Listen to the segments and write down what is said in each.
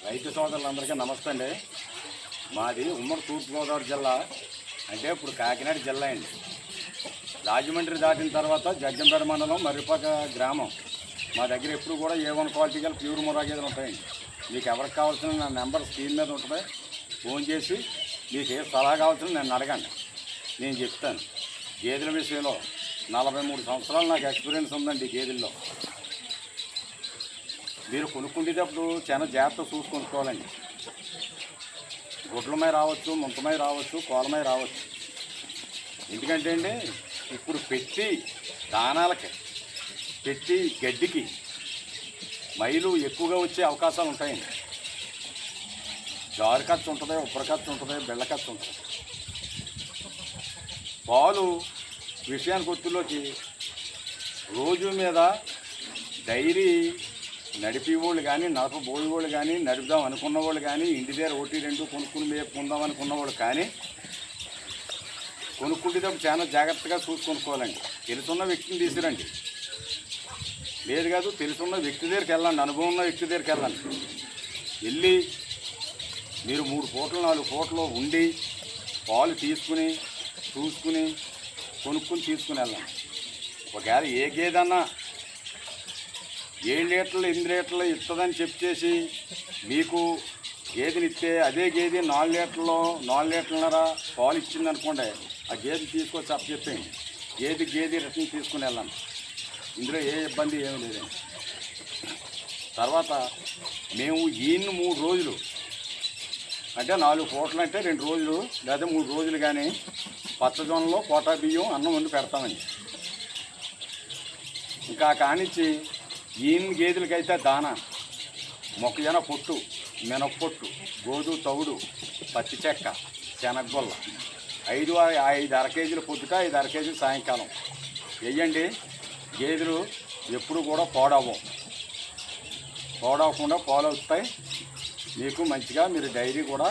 రైతు సోదరులందరికీ నమస్తే అండి. మాది ఉమ్మడి తూర్పుగోదావరి జిల్లా, అంటే ఇప్పుడు కాకినాడ జిల్లా అండి. రాజమండ్రి దాటిన తర్వాత జగ్గంపేట మండలం మర్రిపాక గ్రామం. మా దగ్గర ఎప్పుడు కూడా A1 క్వాలిటీ గల ప్యూర్ ముర్రా గేదెలు ఉంటాయండి. మీకు ఎవరికి కావాల్సిన నా నెంబర్ స్క్రీన్ మీద ఉంటుంది. ఫోన్ చేసి మీకు ఏ సలహా కావాల్సిన నన్ను అడగండి, నేను చెప్తాను. గేదెల విషయంలో 43 సంవత్సరాలు నాకు ఎక్స్పీరియన్స్ ఉందండి. గేదెల్లో మీరు కొనుక్కుంటేటప్పుడు చాలా జాగ్రత్త చూసి కొనుక్కోవాలండి. గుడ్లమై రావచ్చు, ముంతమై రావచ్చు, కోలమై రావచ్చు. ఎందుకంటే అండి, ఇప్పుడు పెట్టి దానాలకి, పెట్టి గడ్డికి మైలు ఎక్కువగా వచ్చే అవకాశాలు ఉంటాయండి. జారు ఖర్చు ఉంటుంది, ఉప్పర ఖర్చు ఉంటుంది, బెళ్ళ ఖర్చు ఉంటుంది. పాలు విషయానికి ఒత్తులోకి రోజు మీద డైరీ నడిపేవాళ్ళు కానీ, నడపబోయే వాళ్ళు కానీ, నడుపుదాం అనుకున్న వాళ్ళు కానీ, ఇంటి దగ్గర 1-2 కొనుక్కుని మేపుకుందాం అనుకున్న వాళ్ళు కానీ కొనుక్కుంటేటప్పుడు చాలా జాగ్రత్తగా చూసి కొనుక్కోవాలండి. తెలుసున్న వ్యక్తిని తీసుకురండి. లేదు కాదు, తెలుసున్న వ్యక్తి దగ్గరికి వెళ్ళండి, అనుభవం ఉన్న వ్యక్తి దగ్గరికి వెళ్ళండి. వెళ్ళి మీరు 3 పూటలు 4 పూటలు ఉండి పాలు తీసుకుని చూసుకుని కొనుక్కుని తీసుకుని వెళ్ళండి. ఒకవేళ ఏ గేదన్నా 7 లీటర్లు 8 లీటర్లు ఇస్తుందని చెప్పేసి మీకు గేదెని ఇస్తే, అదే గేదె 4 లీటర్లు 4 లీటర్లన్నర పాలు ఇచ్చింది అనుకోండి, ఆ గేదె తీసుకొచ్చి అప్పచెప్పేయండి. గేదె రిటర్న్ తీసుకుని వెళ్ళండి. ఇందులో ఏ ఇబ్బంది ఏమీ లేదండి. తర్వాత మేము ఈయన్ని 3 రోజులు, అంటే 4 పూటలు అంటే 2 రోజులు లేదా 3 రోజులు కానీ పచ్చజొన్నలో కోటా బియ్యం అన్నం వండి పెడతామండి. ఇంకా కానిచ్చి ఈయన గేదెలకైతే దానా, మొక్కజొన్న పొట్టు, మినప్పొట్టు, గోధుమ తవుడు, పచ్చి చెక్క, శనగగొల్ల 5 అర కేజీలు పొద్దుట, 5 అర కేజీలు సాయంకాలం వెయ్యండి. గేదెలు ఎప్పుడు కూడా పాడవకుండా పాలు అవుతాయి. మీకు మంచిగా మీరు డైరీ కూడా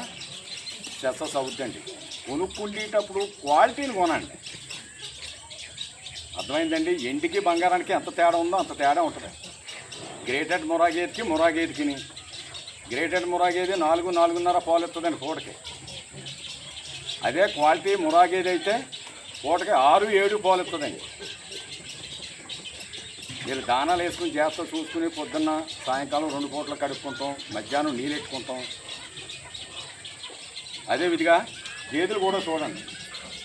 సక్సెస్ అవుతుందండి. కొనుక్కుంటేటప్పుడు క్వాలిటీని కొనండి. అర్థమైందండి. ఎండికి బంగారానికి ఎంత తేడా ఉందో అంత తేడా ఉంటుంది. గ్రేటెడ్ ముర్రా గేదెకి గ్రేటెడ్ ముర్రా గేదె 4-4.5 పాలు ఇస్తుందండి పూటకి. అదే క్వాలిటీ ముర్రా గేదె అయితే పూటకి 6-7 పాలు ఇస్తుందండి. మీరు దానాలు వేసుకుని జాగ్రత్త చూసుకుని పొద్దున్న సాయంకాలం 2 పూటలు కడుక్కుంటాం, మధ్యాహ్నం నీళ్ళు ఎట్టుకుంటాం. అదే విధిగా గేదెలు కూడా చూడండి.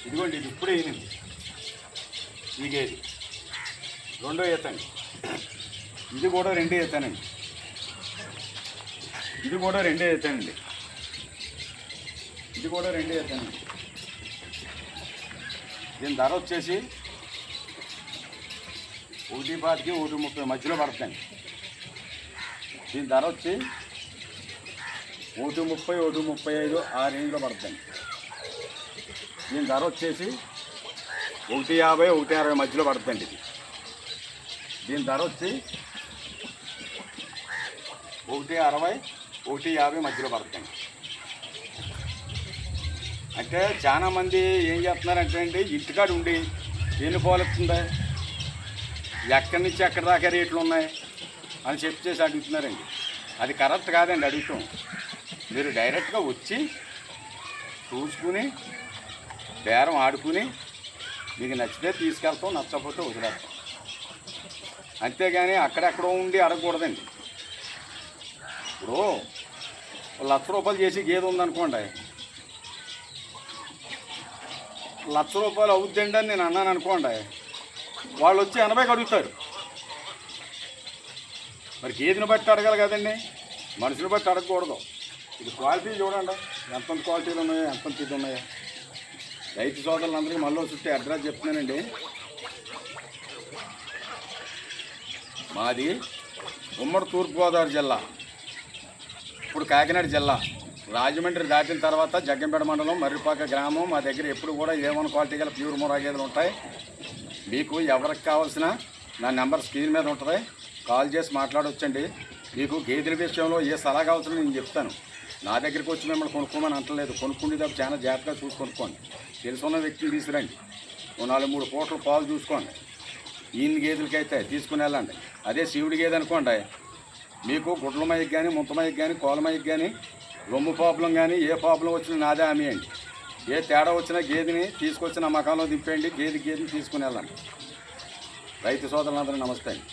ఇదిగోండి, ఇది ఇప్పుడే అయినండి. ఈ గేదె 2వ ఈతండి. ఇది కూడా 2వ ఈతానండి. ఇది కూడా 2వ ఈతానండి. ఇది కూడా 2వ ఈతానండి. దీని ధర వచ్చేసి 1.25 1.30 మధ్యలో పడుతుంది. దీని ధర వచ్చి 1.30 1.35 ఆ రేంజ్లో పడుతుంది. దీని ధర వచ్చేసి 1.50 1.60 మధ్యలో పడుతుంది. దీని ధర వచ్చి 1.60 1.50 మధ్యలో పడుతుంది. అంటే చాలామంది ఏం చేస్తున్నారంటే అండి, ఇంటికాడ ఉండి ఎన్ని పాలు ఇస్తుందా, ఎక్కడి నుంచి ఎక్కడి దాకా రేట్లు ఉన్నాయి అని చెప్పేసి అడుగుతున్నారండి. అది కరెక్ట్ కాదండి. అడుగుతాం మీరు డైరెక్ట్గా వచ్చి చూసుకుని బేరం ఆడుకుని మీకు నచ్చితే తీసుకెళ్తాం, నచ్చకపోతే వదిలేస్తాం. అంతేగాని అక్కడెక్కడో ఉండి అడగకూడదండి. ఇప్పుడు 1,00,000 రూపాయలు చేసి గేదె ఉందనుకోండి, 1,00,000 రూపాయలు అవుద్దండి అని నేను అన్నాను అనుకోండి, వాళ్ళు వచ్చి 80కి అడుగుతారు. మరి గేదెని బట్టి అడగాలి కదండి, మనుషుని బట్టి అడగకూడదు. ఇది క్వాలిటీ చూడండి, ఎంతంత క్వాలిటీలు ఉన్నాయో, ఎంతంత ఇది ఉన్నాయో. రైతు సోదరులందరికీ మళ్ళీ చుట్టూ అడ్రస్ చెప్తున్నానండి. మాది ఉమ్మడి తూర్పుగోదావరి జిల్లా, ఇప్పుడు కాకినాడ జిల్లా. రాజమండ్రి దాటిన తర్వాత జగ్గంపేట మండలం మర్రిపాక గ్రామం. మా దగ్గర ఎప్పుడు కూడా A1 క్వాలిటీ గల ప్యూర్ ముర్రా గేదెలు ఉంటాయి. మీకు ఎవరికి కావాల్సిన నా నెంబర్ స్క్రీన్ మీద ఉంటుంది. కాల్ చేసి మాట్లాడవచ్చండి. మీకు గేదెల విషయంలో ఏ సలహా కావాల్సిన నేను చెప్తాను. నా దగ్గరికి వచ్చి మిమ్మల్ని కొనుక్కోమని అంటలేదు. కొనుక్కుంటేటప్పుడు చాలా జాగ్రత్తగా చూసి కొనుక్కోండి. తెలుసున్న వ్యక్తిని తీసుకురండి. 4-3 పూటలు పాలు చూసుకోండి. ఈయన గేదెలకైతే తీసుకుని వెళ్ళండి. అదే శివుడి గేదె అనుకోండి, మీకు గుడ్లమయ్యకి కానీ ముంతమయ్యకి కానీ కోలమయ్యకి కానీ రొమ్ము ప్రాబ్లం కానీ ఏ ప్రాబ్లం వచ్చినా నాదే అమ్మేయండి. ఏ తేడా వచ్చినా గేదెని తీసుకొచ్చిన మకాంలో దింపేయండి. గేదెని తీసుకుని వెళ్ళండి. రైతు సోదరులందరూ నమస్తే అండి.